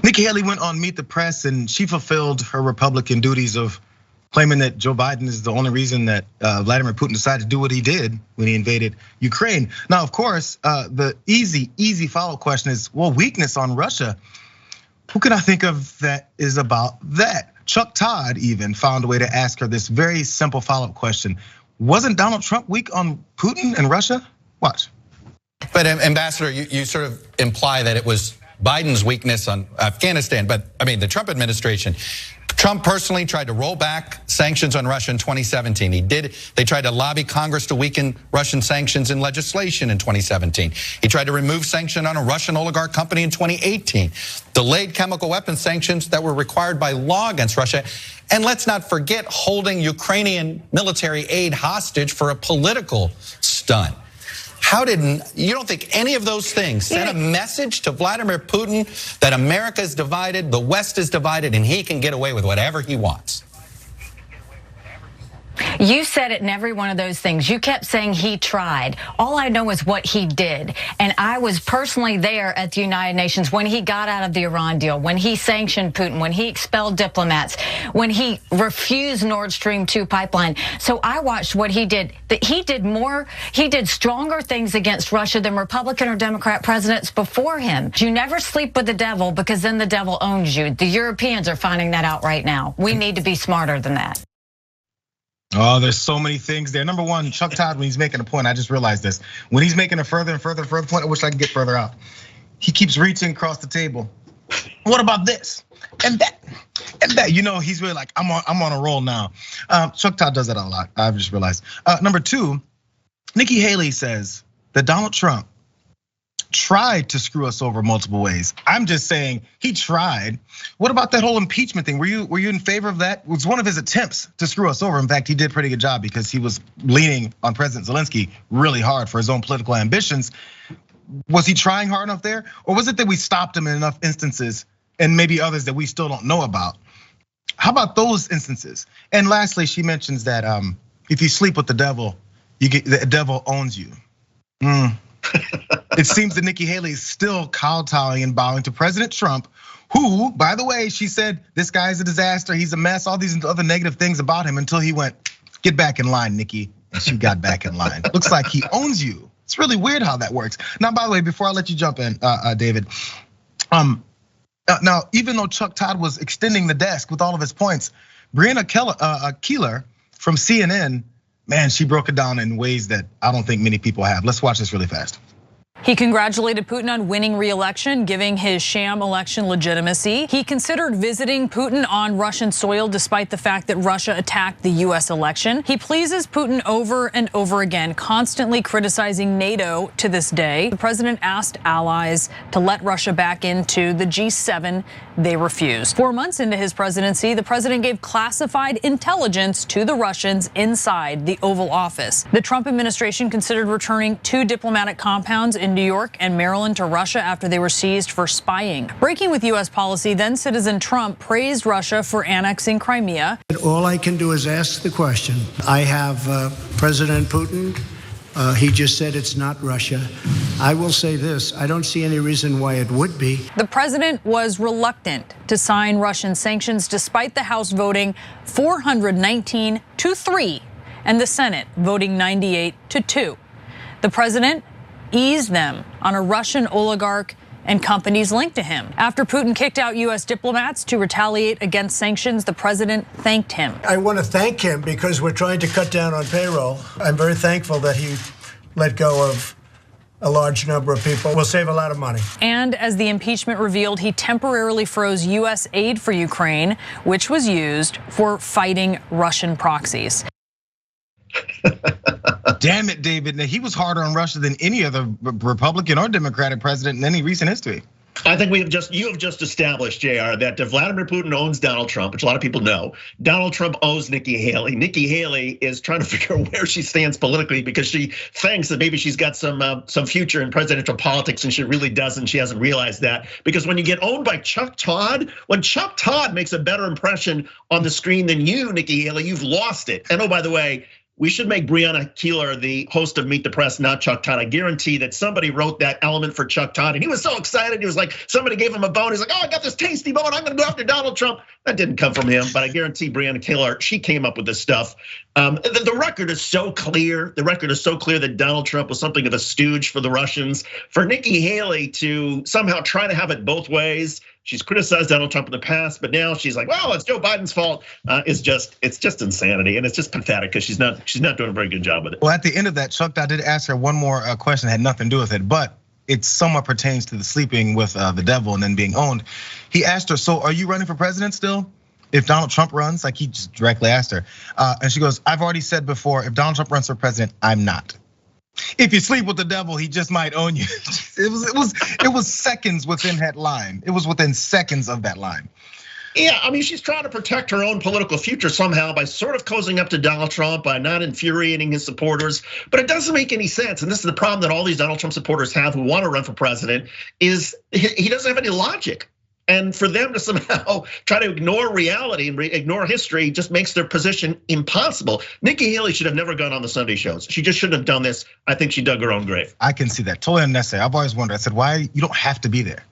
Nikki Haley went on Meet the Press and she fulfilled her Republican duties of claiming that Joe Biden is the only reason that Vladimir Putin decided to do what he did when he invaded Ukraine. Now, of course, the easy follow-up question is, well, weakness on Russia. Who can I think of that is about that? Chuck Todd even found a way to ask her this very simple follow-up question. Wasn't Donald Trump weak on Putin and Russia? Watch. But Ambassador, you sort of imply that it was Biden's weakness on Afghanistan, but I mean, the Trump administration, Trump personally tried to roll back sanctions on Russia in 2017. They tried to lobby Congress to weaken Russian sanctions in legislation in 2017. He tried to remove sanction on a Russian oligarch company in 2018. Delayed chemical weapons sanctions that were required by law against Russia. And let's not forget holding Ukrainian military aid hostage for a political stunt. You don't think any of those things sent a message to Vladimir Putin that America is divided, the West is divided, and he can get away with whatever he wants? You said it in every one of those things. You kept saying he tried. All I know is what he did. And I was personally there at the United Nations when he got out of the Iran deal, when he sanctioned Putin, when he expelled diplomats, when he refused Nord Stream 2 pipeline. So I watched what he did. He did stronger things against Russia than Republican or Democrat presidents before him. You never sleep with the devil because then the devil owns you. The Europeans are finding that out right now. We need to be smarter than that. Oh, there's so many things there. Number one, Chuck Todd, when he's making a point, I just realized this. When he's making a further and further point, I wish I could get further out. He keeps reaching across the table. What about this? And that, and that. You know, he's really like, I'm on a roll now. Chuck Todd does that a lot, I've just realized. Number two, Nikki Haley says that Donald Trump tried to screw us over multiple ways. I'm just saying he tried. What about that whole impeachment thing? Were you in favor of that? It was one of his attempts to screw us over. In fact, he did a pretty good job because he was leaning on President Zelensky really hard for his own political ambitions. Was he trying hard enough there? Or was it that we stopped him in enough instances and maybe others that we still don't know about? How about those instances? And lastly, she mentions that if you sleep with the devil, the devil owns you. It seems that Nikki Haley is still kowtowing and bowing to President Trump, who, by the way, she said this guy's a disaster, he's a mess, all these other negative things about him until he went, get back in line, Nikki. And she got back in line. Looks like he owns you. It's really weird how that works. Now, by the way, before I let you jump in, David, now, even though Chuck Todd was extending the desk with all of his points, Brianna Keeler from CNN, man, she broke it down in ways that I don't think many people have. Let's watch this really fast. He congratulated Putin on winning re-election, giving his sham election legitimacy. He considered visiting Putin on Russian soil despite the fact that Russia attacked the US election. He pleases Putin over and over again, constantly criticizing NATO to this day. The president asked allies to let Russia back into the G7. They refused. 4 months into his presidency, the president gave classified intelligence to the Russians inside the Oval Office. The Trump administration considered returning 2 diplomatic compounds in New York and Maryland to Russia after they were seized for spying. Breaking with US policy, then citizen Trump praised Russia for annexing Crimea. All I can do is ask the question. I have President Putin. He just said it's not Russia. I will say this, I don't see any reason why it would be. The president was reluctant to sign Russian sanctions despite the House voting 419-3 and the Senate voting 98-2. The president eased them on a Russian oligarch and companies linked to him. After Putin kicked out US diplomats to retaliate against sanctions, the president thanked him. I want to thank him because we're trying to cut down on payroll. I'm very thankful that he let go of a large number of people. We'll save a lot of money. And as the impeachment revealed, he temporarily froze US aid for Ukraine, which was used for fighting Russian proxies. Damn it, David. Now, he was harder on Russia than any other Republican or Democratic president in any recent history. I think you have just established, Jayar, that Vladimir Putin owns Donald Trump, which a lot of people know. Donald Trump owns Nikki Haley. Nikki Haley is trying to figure out where she stands politically because she thinks that maybe she's got some future in presidential politics, and she really doesn't. She hasn't realized that, because when you get owned by Chuck Todd, when Chuck Todd makes a better impression on the screen than you, Nikki Haley, you've lost it. And oh, by the way, we should make Breonna Keeler the host of Meet the Press, not Chuck Todd. I guarantee that somebody wrote that element for Chuck Todd, and he was so excited. He was like, somebody gave him a bone. He's like, oh, I got this tasty bone. I'm gonna go after Donald Trump. That didn't come from him, but I guarantee Breonna Keeler, she came up with this stuff. The record is so clear. The record is so clear that Donald Trump was something of a stooge for the Russians. For Nikki Haley to somehow try to have it both ways. She's criticized Donald Trump in the past, but now she's like, well, it's Joe Biden's fault. It's just insanity, and it's just pathetic because she's not doing a very good job with it. Well, at the end of that, Chuck, I did ask her one more question, had nothing to do with it, but it somewhat pertains to the sleeping with the devil and then being owned. He asked her, so are you running for president still? If Donald Trump runs, like he just directly asked her. And she goes, I've already said before, if Donald Trump runs for president, I'm not. If you sleep with the devil, he just might own you. It was seconds within that line. It was within seconds of that line. Yeah, I mean, she's trying to protect her own political future somehow by sort of cozying up to Donald Trump, by not infuriating his supporters. But it doesn't make any sense. And this is the problem that all these Donald Trump supporters have who want to run for president, is he doesn't have any logic. And for them to somehow try to ignore reality and ignore history just makes their position impossible. Nikki Haley should have never gone on the Sunday shows. She just shouldn't have done this. I think she dug her own grave. I can see that, totally unnecessary. I've always wondered, I said, why, you don't have to be there.